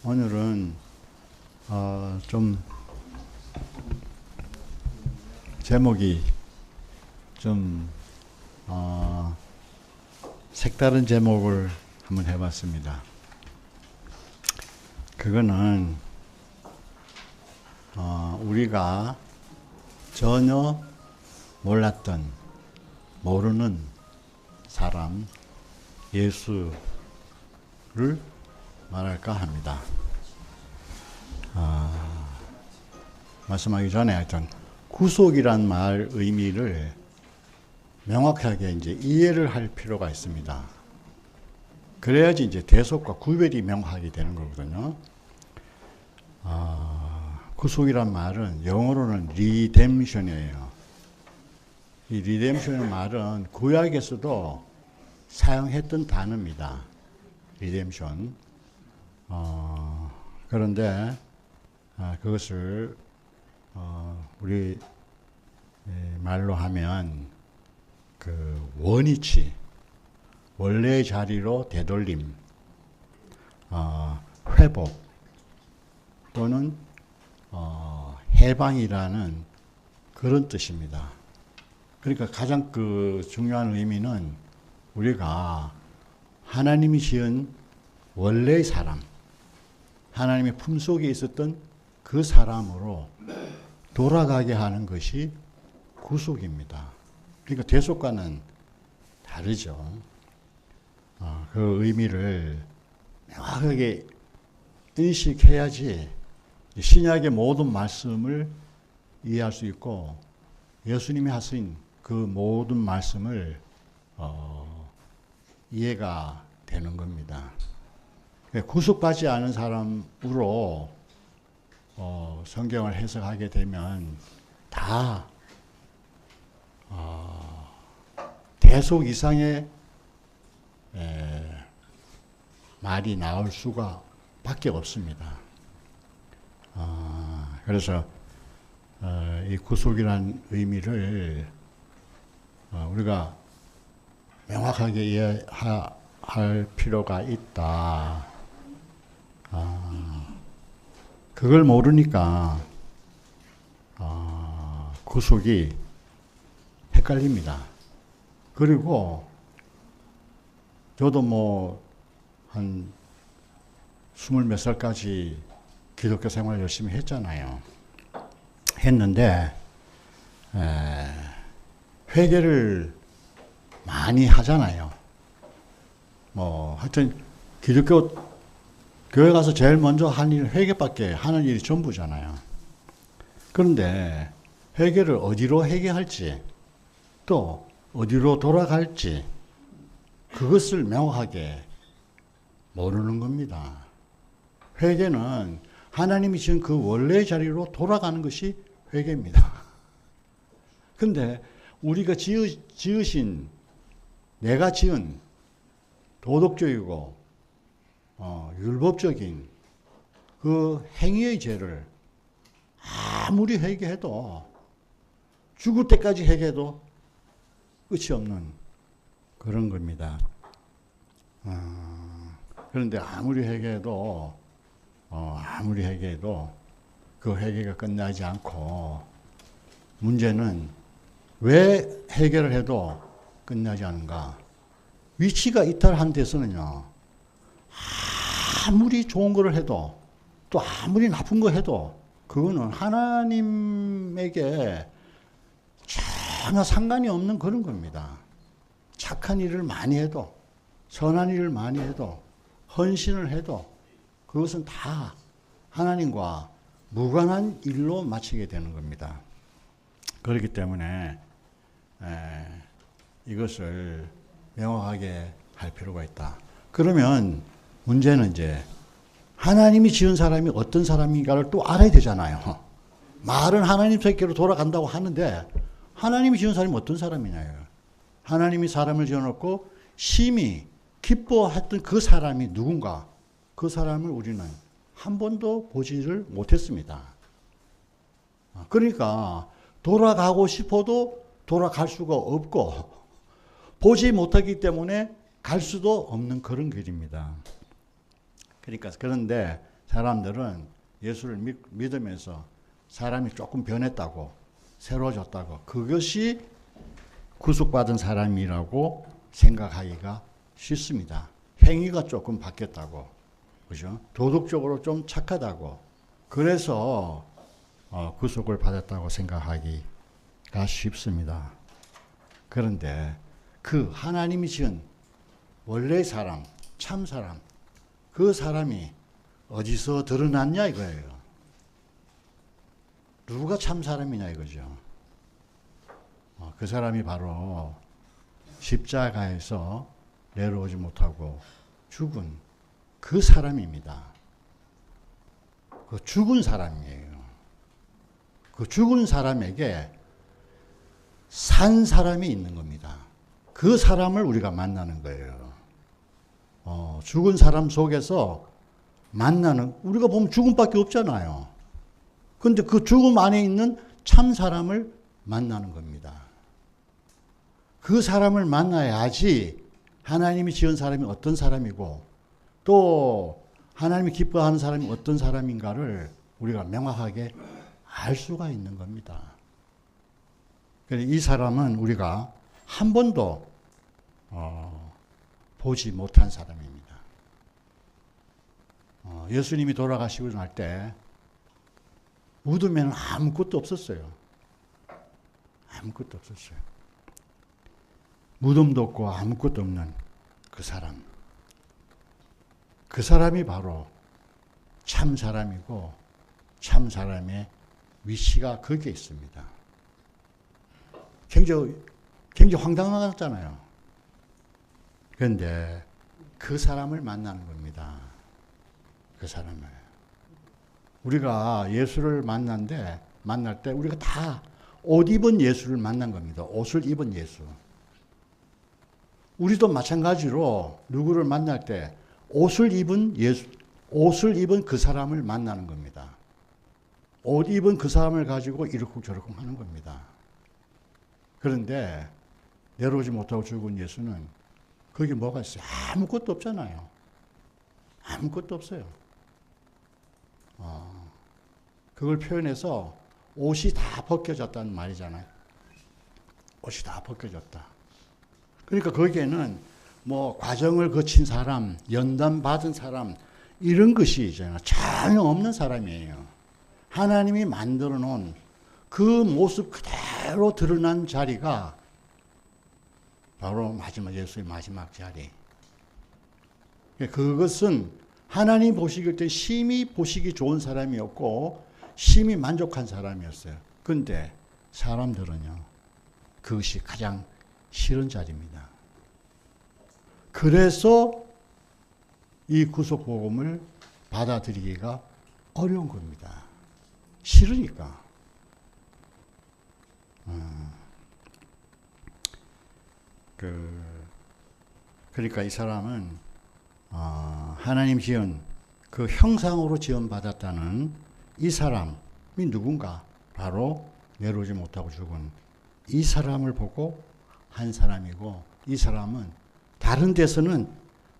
오늘은 좀 제목이 좀 색다른 제목을 한번 해봤습니다. 그거는 우리가 전혀 몰랐던 모르는 사람 예수를 말할까 합니다. 말씀하기 전에 하여튼 구속이란 말 의미를 명확하게 이제 이해를 할 필요가 있습니다. 그래야지 이제 대속과 구별이 명확하게 되는 거거든요. 구속이란 말은 영어로는 리뎀션이에요. 이 리뎀션의 말은 구약에서도 사용했던 단어입니다. 리뎀션. 그런데 그것을 우리 말로 하면 그 원위치, 원래의 자리로 되돌림, 회복 또는 해방이라는 그런 뜻입니다. 그러니까 가장 그 중요한 의미는 우리가 하나님이 지은 원래의 사람, 하나님의 품속에 있었던 그 사람으로 돌아가게 하는 것이 구속입니다. 그러니까 대속과는 다르죠. 그 의미를 명확하게 인식해야지 신약의 모든 말씀을 이해할 수 있고 예수님이 하신 그 모든 말씀을 이해가 되는 겁니다. 구속받지 않은 사람으로 성경을 해석하게 되면 다 대속 이상의 말이 나올 수가 밖에 없습니다. 그래서 이 구속이라는 의미를 우리가 명확하게 이해할 필요가 있다. 그걸 모르니까 구속이 헷갈립니다. 그리고 저도 뭐 한 20몇 살까지 기독교 생활 열심히 했잖아요. 했는데 회개를 많이 하잖아요. 뭐 하여튼 기독교 교회 가서 제일 먼저 하는 일 회개밖에 하는 일이 전부잖아요. 그런데 회개를 어디로 회개할지 또 어디로 돌아갈지 그것을 명확하게 모르는 겁니다. 회개는 하나님이 지은 그 원래의 자리로 돌아가는 것이 회개입니다. 근데 우리가 지으신 내가 지은 도덕적이고 율법적인 그 행위의 죄를 아무리 회개해도 죽을 때까지 회개해도 끝이 없는 그런 겁니다. 그런데 아무리 회개해도 그 회개가 끝나지 않고 문제는 왜 해결을 해도 끝나지 않은가? 위치가 이탈한 데서는요. 아무리 좋은 걸 해도 또 아무리 나쁜 거 해도 그거는 하나님에게 전혀 상관이 없는 그런 겁니다. 착한 일을 많이 해도 선한 일을 많이 해도 헌신을 해도 그것은 다 하나님과 무관한 일로 마치게 되는 겁니다. 그렇기 때문에 이것을 명확하게 할 필요가 있다. 그러면 문제는 이제 하나님이 지은 사람이 어떤 사람인가를 또 알아야 되잖아요. 말은 하나님 새끼로 돌아간다고 하는데 하나님이 지은 사람이 어떤 사람이냐요. 하나님이 사람을 지어놓고 심히 기뻐했던 그 사람이 누군가 그 사람을 우리는 한 번도 보지를 못했습니다. 그러니까 돌아가고 싶어도 돌아갈 수가 없고 보지 못하기 때문에 갈 수도 없는 그런 길입니다. 그러니까 그런데 사람들은 예수를 믿으면서 사람이 조금 변했다고, 새로워졌다고, 그것이 구속받은 사람이라고 생각하기가 쉽습니다. 행위가 조금 바뀌었다고, 그죠? 도덕적으로 좀 착하다고, 그래서 구속을 받았다고 생각하기가 쉽습니다. 그런데 그 하나님이 지은 원래의 사람, 참 사람, 그 사람이 어디서 드러났냐 이거예요. 누가 참 사람이냐 이거죠. 그 사람이 바로 십자가에서 내려오지 못하고 죽은 그 사람입니다. 그 죽은 사람이에요. 그 죽은 사람에게 산 사람이 있는 겁니다. 그 사람을 우리가 만나는 거예요. 죽은 사람 속에서 만나는, 우리가 보면 죽음밖에 없잖아요. 근데 그 죽음 안에 있는 참 사람을 만나는 겁니다. 그 사람을 만나야지 하나님이 지은 사람이 어떤 사람이고 또 하나님이 기뻐하는 사람이 어떤 사람인가를 우리가 명확하게 알 수가 있는 겁니다. 이 사람은 우리가 한 번도 보지 못한 사람입니다. 예수님이 돌아가시고 날 때 무덤에는 아무것도 없었어요. 아무것도 없었어요. 무덤도 없고 아무것도 없는 그 사람. 그 사람이 바로 참 사람이고 참 사람의 위치가 거기에 있습니다. 굉장히 황당하잖아요. 그런데 그 사람을 만나는 겁니다. 그 사람을. 우리가 예수를 만날 때 우리가 다 옷 입은 예수를 만난 겁니다. 옷을 입은 예수. 우리도 마찬가지로 누구를 만날 때 옷을 입은 예수, 옷을 입은 그 사람을 만나는 겁니다. 옷 입은 그 사람을 가지고 이러쿵저러쿵 하는 겁니다. 그런데 내려오지 못하고 죽은 예수는 거기 뭐가 있어요? 아무것도 없잖아요. 아무것도 없어요. 그걸 표현해서 옷이 다 벗겨졌다는 말이잖아요. 옷이 다 벗겨졌다. 그러니까 거기에는 뭐 과정을 거친 사람, 연단 받은 사람 이런 것이 있잖아요. 전혀 없는 사람이에요. 하나님이 만들어 놓은 그 모습 그대로 드러난 자리가 바로 예수의 마지막 자리. 그것은 하나님 보시길 때 심히 보시기 좋은 사람이었고 심히 만족한 사람이었어요. 그런데 사람들은요, 그것이 가장 싫은 자리입니다. 그래서 이 구속복음을 받아들이기가 어려운 겁니다. 싫으니까. 그러니까 이 사람은 하나님 지은 그 형상으로 지원받았다는 이 사람이 누군가? 바로 내려오지 못하고 죽은 이 사람을 보고 한 사람이고, 이 사람은 다른 데서는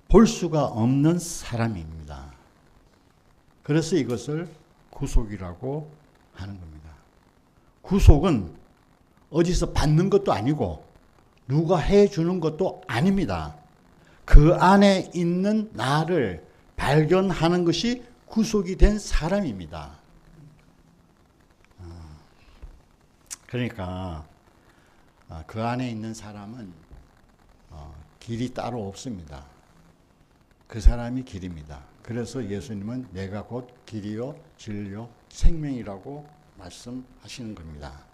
볼 수가 없는 사람입니다. 그래서 이것을 구속이라고 하는 겁니다. 구속은 어디서 받는 것도 아니고 누가 해주는 것도 아닙니다. 그 안에 있는 나를 발견하는 것이 구속이 된 사람입니다. 그러니까 그 안에 있는 사람은 길이 따로 없습니다. 그 사람이 길입니다. 그래서 예수님은 내가 곧 길이요 진리요 생명이라고 말씀하시는 겁니다.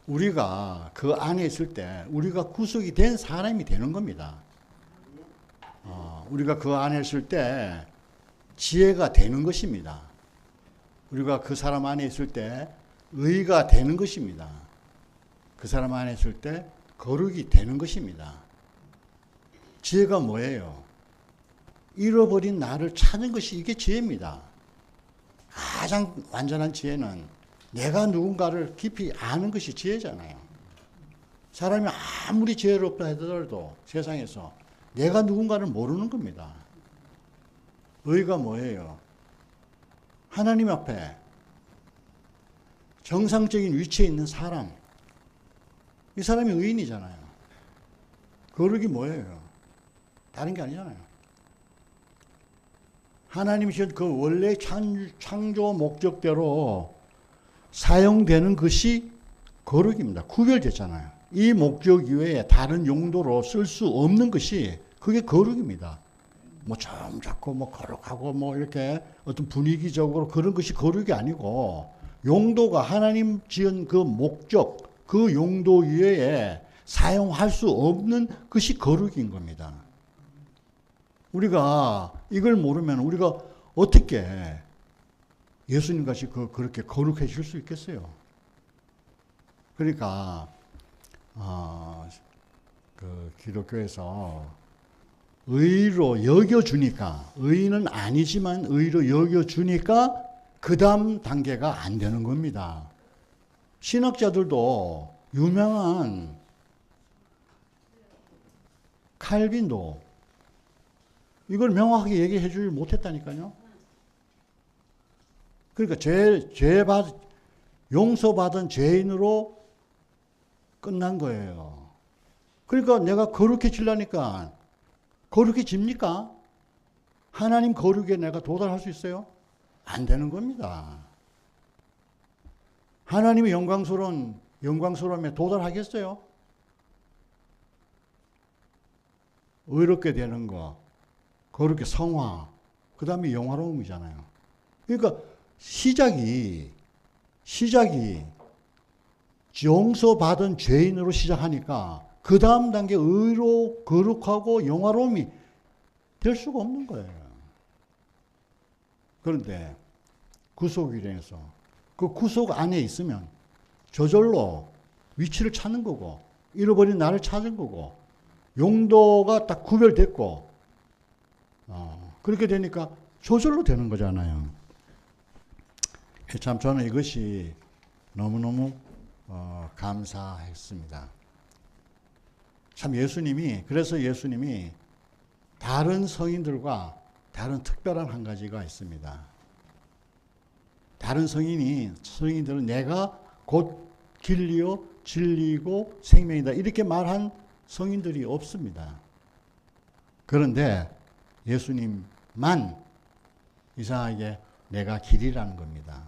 우리가 그 안에 있을 때 우리가 구속이 된 사람이 되는 겁니다. 우리가 그 안에 있을 때 지혜가 되는 것입니다. 우리가 그 사람 안에 있을 때 의가 되는 것입니다. 그 사람 안에 있을 때 거룩이 되는 것입니다. 지혜가 뭐예요? 잃어버린 나를 찾는 것이 이게 지혜입니다. 가장 완전한 지혜는 내가 누군가를 깊이 아는 것이 지혜잖아요. 사람이 아무리 지혜롭다 하더라도 세상에서 내가 누군가를 모르는 겁니다. 의가 뭐예요? 하나님 앞에 정상적인 위치에 있는 사람. 이 사람이 의인이잖아요. 거룩이 뭐예요? 다른 게 아니잖아요. 하나님이 주신 그 원래 창조 목적대로 사용되는 것이 거룩입니다. 구별됐잖아요. 이 목적 이외에 다른 용도로 쓸 수 없는 것이 그게 거룩입니다. 뭐 좀 자꾸 뭐 거룩하고 뭐 이렇게 어떤 분위기적으로 그런 것이 거룩이 아니고 용도가 하나님 지은 그 목적, 그 용도 이외에 사용할 수 없는 것이 거룩인 겁니다. 우리가 이걸 모르면 우리가 어떻게 예수님 같이 그렇게 거룩해질 수 있겠어요? 그러니까 그 기독교에서 의로 여겨주니까 의는 아니지만 의로 여겨주니까 그 다음 단계가 안 되는 겁니다. 신학자들도 유명한 칼빈도 이걸 명확하게 얘기해 주지 못했다니까요. 그러니까 용서받은 죄인으로 끝난 거예요. 그러니까 내가 거룩해지려니까 거룩해집니까? 하나님 거룩에 내가 도달할 수 있어요? 안 되는 겁니다. 하나님의 영광스러움에 도달하겠어요? 의롭게 되는 거, 거룩해 성화, 그 다음에 영화로움이잖아요. 그러니까 시작이 용서받은 죄인으로 시작하니까 그 다음 단계 의로 거룩하고 영화로움이 될 수가 없는 거예요. 그런데 구속일에서 그 구속 안에 있으면 저절로 위치를 찾는 거고 잃어버린 나를 찾은 거고 용도가 딱 구별됐고 그렇게 되니까 저절로 되는 거잖아요. 참 저는 이것이 너무너무 감사했습니다. 참 그래서 예수님이 다른 성인들과 다른 특별한 한 가지가 있습니다. 다른 성인들은 내가 곧 길이요 진리고 생명이다 이렇게 말한 성인들이 없습니다. 그런데 예수님만 이상하게 내가 길이라는 겁니다.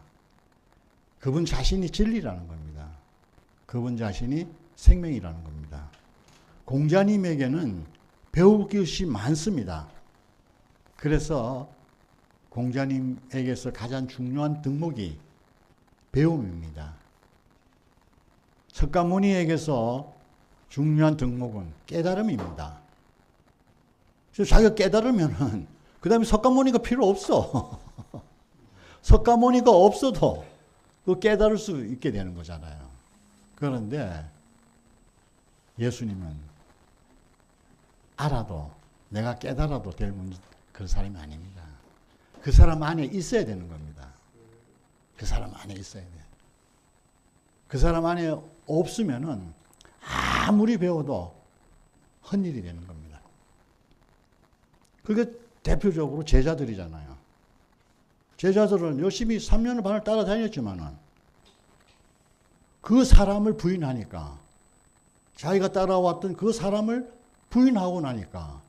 그분 자신이 진리라는 겁니다. 그분 자신이 생명이라는 겁니다. 공자님에게는 배울 것이 많습니다. 그래서 공자님에게서 가장 중요한 덕목이 배움입니다. 석가모니에게서 중요한 덕목은 깨달음입니다. 그래서 자기가 깨달으면은 그 다음에 석가모니가 필요 없어. 석가모니가 없어도 그 깨달을 수 있게 되는 거잖아요. 그런데 예수님은 알아도 내가 깨달아도 될 그런 사람이 아닙니다. 그 사람 안에 있어야 되는 겁니다. 그 사람 안에 있어야 돼. 그 사람 안에 없으면은 아무리 배워도 헛일이 되는 겁니다. 그게 대표적으로 제자들이잖아요. 제자들은 열심히 3년을 반을 따라다녔지만은 그 사람을 부인하니까 자기가 따라왔던 그 사람을 부인하고 나니까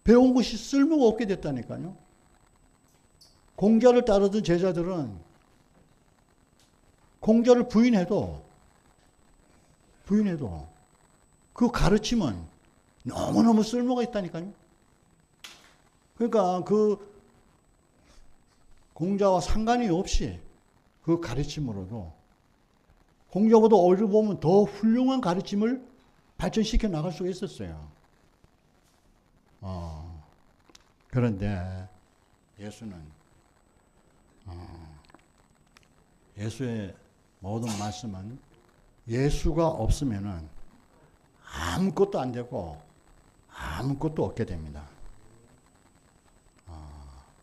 배운 것이 쓸모가 없게 됐다니까요. 공자를 따르던 제자들은 공자를 부인해도 그 가르침은 너무너무 쓸모가 있다니까요. 그러니까 그 공자와 상관이 없이 그 가르침으로도 공자보다 어디를 보면 더 훌륭한 가르침을 발전시켜 나갈 수가 있었어요. 그런데 예수의 모든 말씀은 예수가 없으면은 아무것도 안 되고 아무것도 없게 됩니다.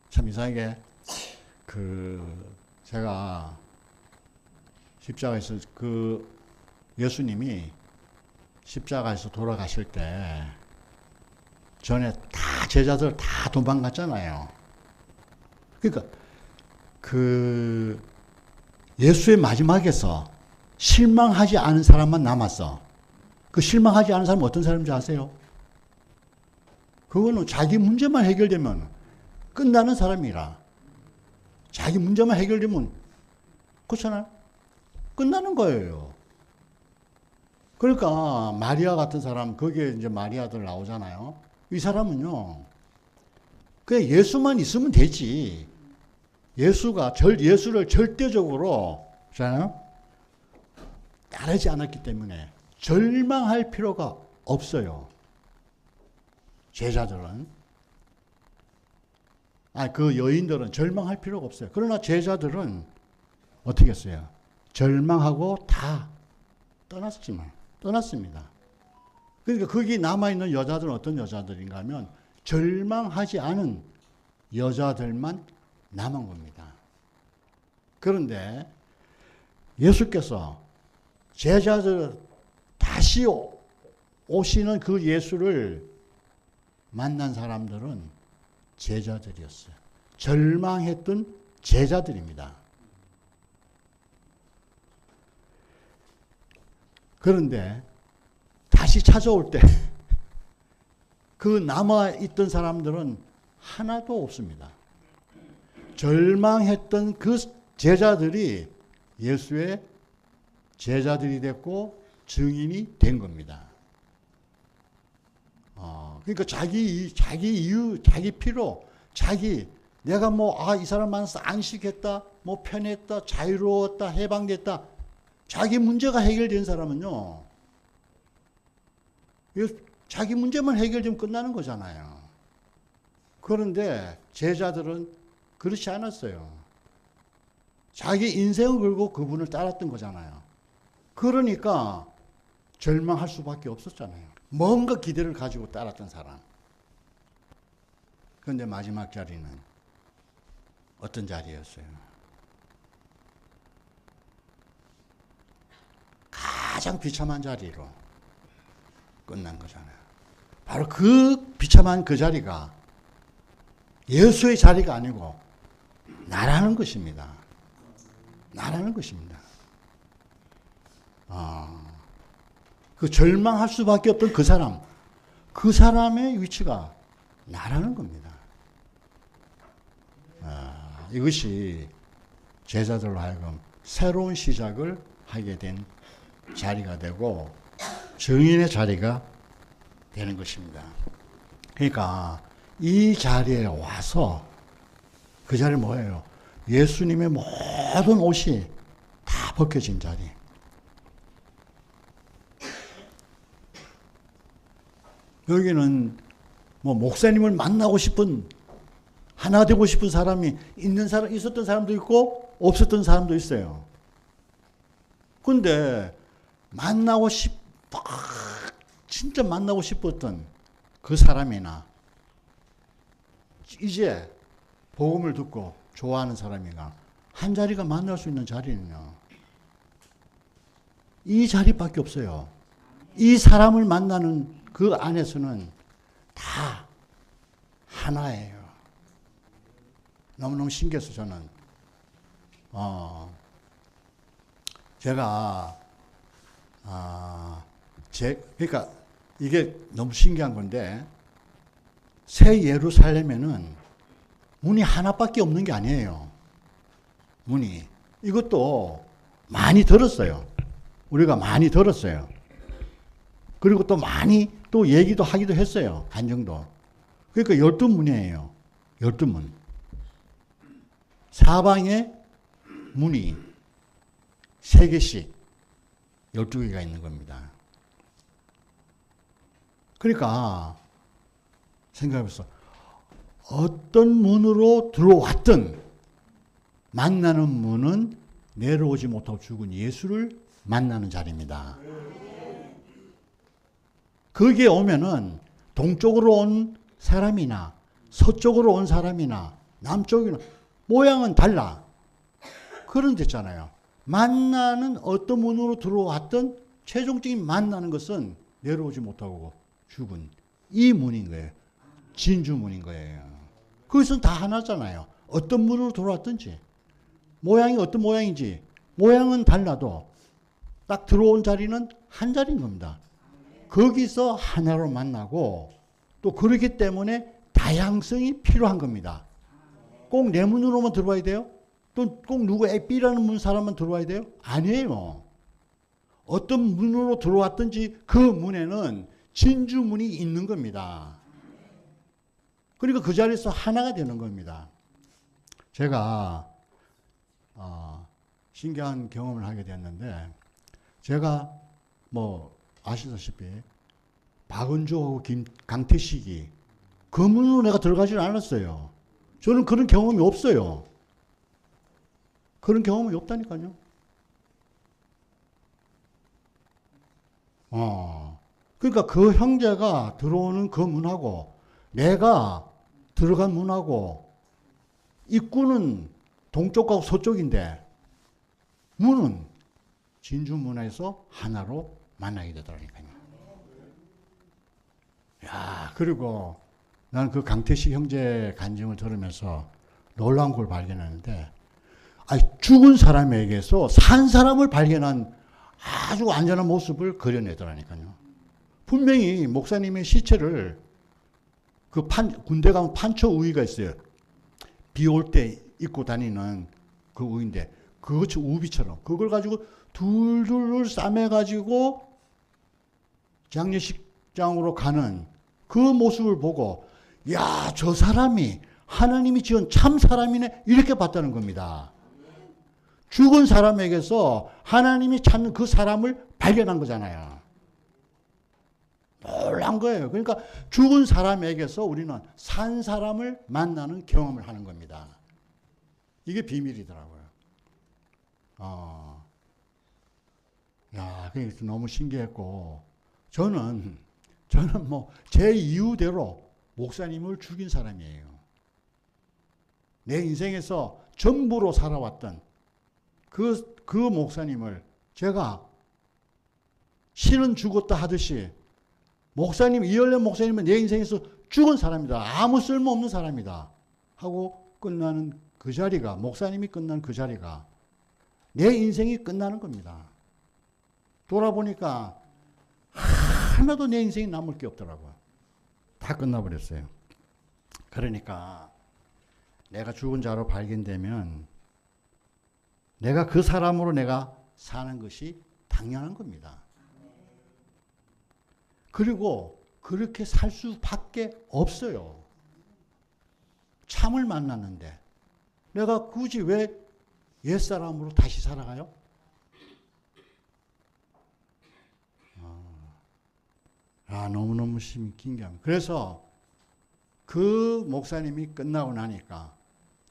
참 이상하게 제가 십자가에서 예수님이 십자가에서 돌아가실 때 전에 다 제자들 다 도망갔잖아요. 그러니까 그 예수의 마지막에서 실망하지 않은 사람만 남았어. 그 실망하지 않은 사람은 어떤 사람인지 아세요? 그거는 자기 문제만 해결되면 끝나는 사람이라. 자기 문제만 해결되면 그렇잖아요. 끝나는 거예요. 그러니까 마리아 같은 사람, 거기에 이제 마리아들 나오잖아요. 이 사람은요, 그냥 예수만 있으면 되지. 예수를 절대적으로, 잖아요. 따르지 않았기 때문에 절망할 필요가 없어요. 제자들은. 그 여인들은 절망할 필요가 없어요. 그러나 제자들은 어떻게 했어요? 절망하고 다 떠났습니다. 그러니까 거기 남아있는 여자들은 어떤 여자들인가 하면 절망하지 않은 여자들만 남은 겁니다. 그런데 예수께서 제자들 다시 오시는 그 예수를 만난 사람들은 제자들이었어요. 절망했던 제자들입니다. 그런데 다시 찾아올 때 그 남아있던 사람들은 하나도 없습니다. 절망했던 그 제자들이 예수의 제자들이 됐고 증인이 된 겁니다. 그러니까 자기 이유, 자기 필요, 내가 이 사람 만나서 안식했다, 편했다, 자유로웠다, 해방됐다. 자기 문제가 해결된 사람은요, 자기 문제만 해결되면 끝나는 거잖아요. 그런데 제자들은 그렇지 않았어요. 자기 인생을 걸고 그분을 따랐던 거잖아요. 그러니까 절망할 수밖에 없었잖아요. 뭔가 기대를 가지고 따랐던 사람. 그런데 마지막 자리는 어떤 자리였어요? 가장 비참한 자리로 끝난 거잖아요. 바로 그 비참한 그 자리가 예수의 자리가 아니고 나라는 것입니다. 나라는 것입니다. 그 절망할 수밖에 없던 그 사람의 위치가 나라는 겁니다. 이것이 제자들로 하여금 새로운 시작을 하게 된 자리가 되고 증인의 자리가 되는 것입니다. 그러니까 이 자리에 와서 그 자리 뭐예요? 예수님의 모든 옷이 다 벗겨진 자리. 여기는 목사님을 만나고 싶은, 하나 되고 싶은 사람이 있었던 사람도 있고 없었던 사람도 있어요. 근데 진짜 만나고 싶었던 그 사람이나 이제 복음을 듣고 좋아하는 사람이가 한 자리가 만날 수 있는 자리는요, 이 자리밖에 없어요. 이 사람을 만나는 그 안에서는 다 하나예요. 너무너무 신기해서 저는 제가 그러니까 이게 너무 신기한 건데, 새 예루살렘에는 문이 하나밖에 없는 게 아니에요. 문이. 이것도 많이 들었어요. 우리가 많이 들었어요. 그리고 또 많이 또 얘기도 하기도 했어요. 반 정도. 그러니까 12문이에요. 12문. 사방에 문이 3개씩 12개가 있는 겁니다. 그러니까 생각해보세요. 어떤 문으로 들어왔든 만나는 문은 내려오지 못하고 죽은 예수를 만나는 자리입니다. 거기에 오면은 동쪽으로 온 사람이나 서쪽으로 온 사람이나 남쪽이나 모양은 달라. 그런 데잖아요. 만나는 어떤 문으로 들어왔든 최종적인 만나는 것은 내려오지 못하고 죽은 이 문인 거예요. 진주문인 거예요. 그것은 다 하나잖아요. 어떤 문으로 들어왔든지, 모양이 어떤 모양인지, 모양은 달라도 딱 들어온 자리는 한 자리인 겁니다. 거기서 하나로 만나고 또 그렇기 때문에 다양성이 필요한 겁니다. 꼭 내 문으로만 들어와야 돼요? 또 꼭 누구 B라는 문 사람만 들어와야 돼요? 아니에요. 어떤 문으로 들어왔든지 그 문에는 진주문이 있는 겁니다. 그러니까 그 자리에서 하나가 되는 겁니다. 제가 신기한 경험을 하게 됐는데, 제가 뭐 아시다시피 박은주하고 강태식이 그 문으로 내가 들어가지는 않았어요. 저는 그런 경험이 없어요. 그런 경험이 없다니까요. 그러니까 그 형제가 들어오는 그 문하고 내가 들어간 문하고 입구는 동쪽하고 서쪽인데 문은 진주문에서 하나로 만나게 되더라니까요. 야, 그리고 난 그 강태식 형제 간증을 들으면서 놀라운 걸 발견했는데, 죽은 사람에게서 산 사람을 발견한 아주 완전한 모습을 그려내더라니까요. 분명히 목사님의 시체를 군대 가면 판처 우위가 있어요. 비 올 때 입고 다니는 그 우위인데, 그것이 우비처럼 그걸 가지고 둘둘 싸매가지고 장례식장으로 가는 그 모습을 보고, 야, 저 사람이 하나님이 지은 참 사람이네, 이렇게 봤다는 겁니다. 죽은 사람에게서 하나님이 찾는 그 사람을 발견한 거잖아요. 놀란 거예요. 그러니까 죽은 사람에게서 우리는 산 사람을 만나는 경험을 하는 겁니다. 이게 비밀이더라고요. 야, 그게 너무 신기했고, 저는 뭐 제 이유대로 목사님을 죽인 사람이에요. 내 인생에서 전부로 살아왔던 그 목사님을 제가 신은 죽었다 하듯이, 목사님, 이열련 목사님은 내 인생에서 죽은 사람이다, 아무 쓸모없는 사람이다 하고 끝나는 그 자리가, 목사님이 끝난 그 자리가 내 인생이 끝나는 겁니다. 돌아보니까 하나도 내 인생이 남을 게 없더라고요. 다 끝나버렸어요. 그러니까 내가 죽은 자로 발견되면 내가 그 사람으로 내가 사는 것이 당연한 겁니다. 그리고 그렇게 살 수밖에 없어요. 참을 만났는데 내가 굳이 왜 옛사람으로 다시 살아가요? 너무너무 신기합니다. 그래서 그 목사님이 끝나고 나니까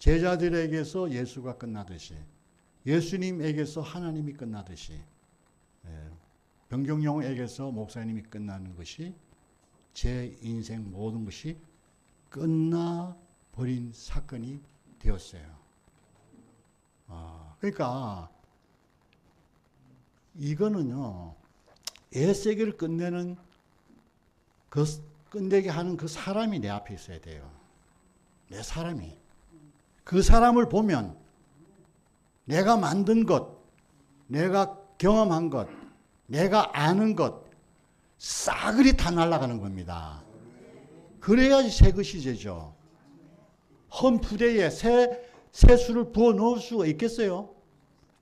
제자들에게서 예수가 끝나듯이, 예수님에게서 하나님이 끝나듯이, 병경영에게서 목사님이 끝나는 것이 제 인생 모든 것이 끝나버린 사건이 되었어요. 그러니까 이거는요, 애세계를 끝내는 끝내게 하는 그 사람이 내 앞에 있어야 돼요. 내 사람이. 그 사람을 보면 내가 만든 것, 내가 경험한 것, 내가 아는 것, 싸그리 다 날아가는 겁니다. 그래야지 새 것이 되죠. 헌 부대에 새 술을 부어 넣을 수가 있겠어요?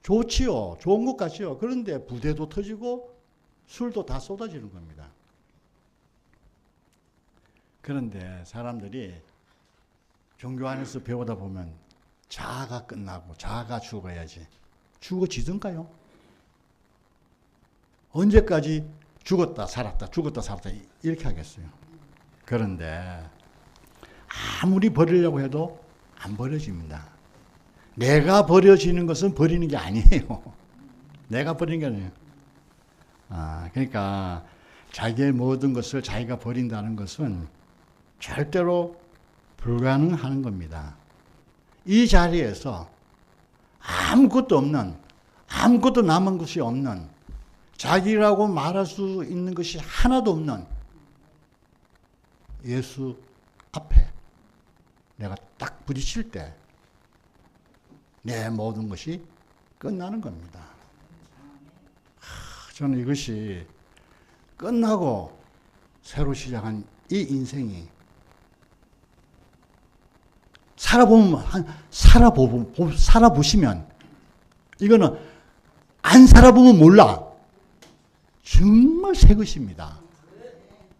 좋지요. 좋은 것 같지요. 그런데 부대도 터지고 술도 다 쏟아지는 겁니다. 그런데 사람들이 종교 안에서 배우다 보면 자아가 끝나고 자아가 죽어야지. 죽어지던가요? 언제까지 죽었다 살았다 죽었다 살았다 이렇게 하겠어요? 그런데 아무리 버리려고 해도 안 버려집니다. 내가 버려지는 것은 버리는 게 아니에요. 내가 버리는 게 아니에요. 그러니까 자기의 모든 것을 자기가 버린다는 것은 절대로 불가능한 겁니다. 이 자리에서 아무것도 없는, 아무것도 남은 것이 없는, 자기라고 말할 수 있는 것이 하나도 없는 예수 앞에 내가 딱 부딪힐 때 내 모든 것이 끝나는 겁니다. 저는 이것이 끝나고 새로 시작한 이 인생이 살아보시면 이거는 안 살아보면 몰라. 정말 새 것입니다.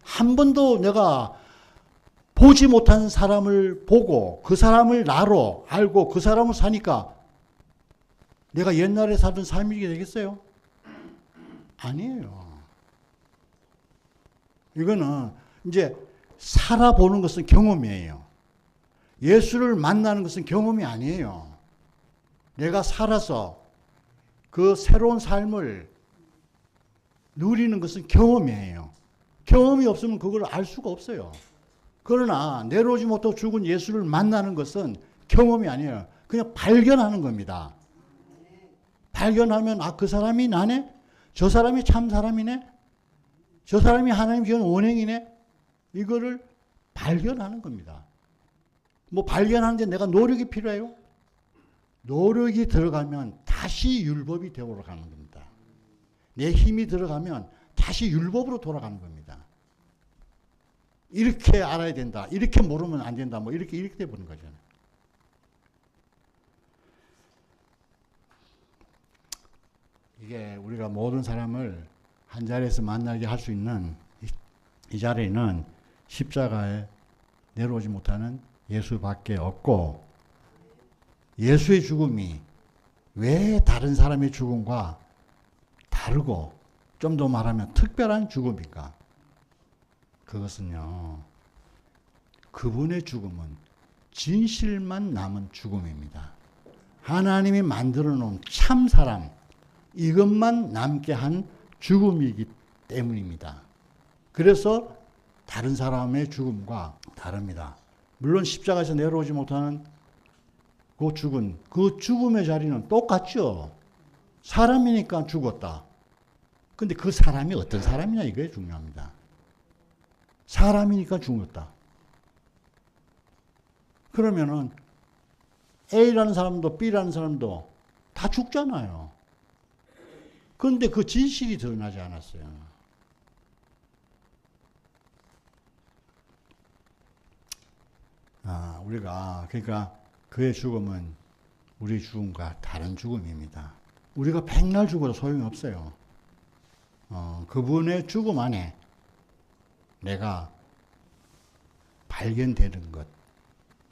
한 번도 내가 보지 못한 사람을 보고 그 사람을 나로 알고 그 사람을 사니까 내가 옛날에 살던 삶이 되겠어요? 아니에요. 이거는 이제 살아보는 것은 경험이에요. 예수를 만나는 것은 경험이 아니에요. 내가 살아서 그 새로운 삶을 누리는 것은 경험이에요. 경험이 없으면 그걸 알 수가 없어요. 그러나 내려오지 못하고 죽은 예수를 만나는 것은 경험이 아니에요. 그냥 발견하는 겁니다. 발견하면 그 사람이 나네? 저 사람이 참 사람이네? 저 사람이 하나님 지은 원행이네? 이거를 발견하는 겁니다. 뭐 발견하는데 내가 노력이 필요해요? 노력이 들어가면 다시 율법이 되어가는 겁니다. 내 힘이 들어가면 다시 율법으로 돌아가는 겁니다. 이렇게 알아야 된다. 이렇게 모르면 안 된다. 뭐 이렇게 돼버린 거잖아요. 이게 우리가 모든 사람을 한 자리에서 만나게 할 수 있는 이 자리는 십자가에 내려오지 못하는 예수밖에 없고, 예수의 죽음이 왜 다른 사람의 죽음과 다르고 좀 더 말하면 특별한 죽음일까? 그것은요, 그분의 죽음은 진실만 남은 죽음입니다. 하나님이 만들어 놓은 참 사람, 이것만 남게 한 죽음이기 때문입니다. 그래서 다른 사람의 죽음과 다릅니다. 물론 십자가에서 내려오지 못하는 그 죽음의 자리는 똑같죠. 사람이니까 죽었다. 근데 그 사람이 어떤 사람이냐 이게 중요합니다. 사람이니까 죽었다. 그러면은 A라는 사람도 B라는 사람도 다 죽잖아요. 그런데 그 진실이 드러나지 않았어요. 그러니까 그의 죽음은 우리 죽음과 다른 죽음입니다. 우리가 백날 죽어도 소용이 없어요. 그분의 죽음 안에 내가 발견되는 것,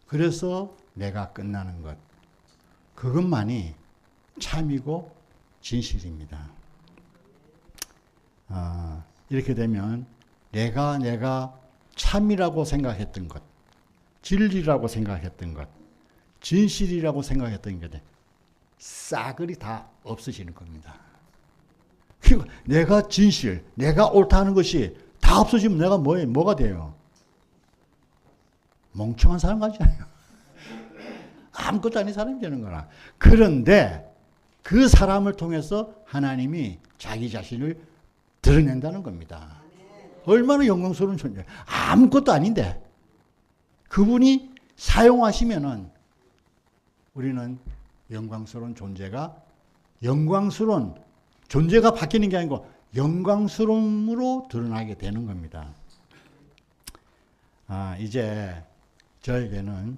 그래서 내가 끝나는 것, 그것만이 참이고 진실입니다. 이렇게 되면 내가 참이라고 생각했던 것, 진리라고 생각했던 것, 진실이라고 생각했던 게 싸그리 다 없어지는 겁니다. 그리고 내가 진실, 내가 옳다는 것이 다 없어지면 내가 뭐가 돼요? 멍청한 사람 같잖아요. 아무것도 아닌 사람이 되는 거라. 그런데 그 사람을 통해서 하나님이 자기 자신을 드러낸다는 겁니다. 얼마나 영광스러운 존재. 아무것도 아닌데 그분이 사용하시면은 우리는 영광스러운 존재가 바뀌는 게 아니고 영광스러움으로 드러나게 되는 겁니다. 이제 저에게는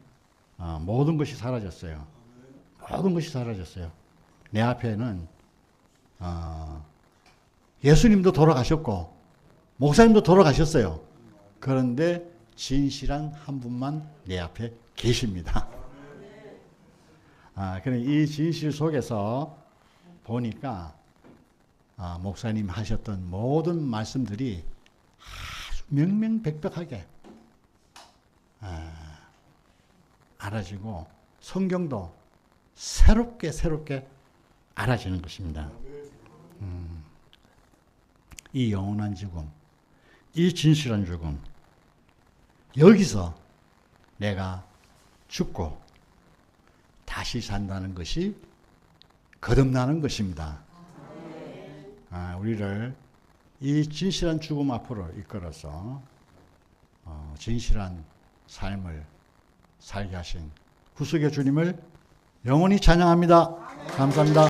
모든 것이 사라졌어요. 모든 것이 사라졌어요. 내 앞에는 예수님도 돌아가셨고 목사님도 돌아가셨어요. 그런데 진실한 한 분만 내 앞에 계십니다. 이 진실 속에서 보니까 목사님 하셨던 모든 말씀들이 아주 명명백백하게 알아지고 성경도 새롭게 알아지는 것입니다. 이 영원한 죽음, 이 진실한 죽음, 여기서 내가 죽고 다시 산다는 것이 거듭나는 것입니다. 우리를 이 진실한 죽음 앞으로 이끌어서 진실한 삶을 살게 하신 구속의 주님을 영원히 찬양합니다. 감사합니다.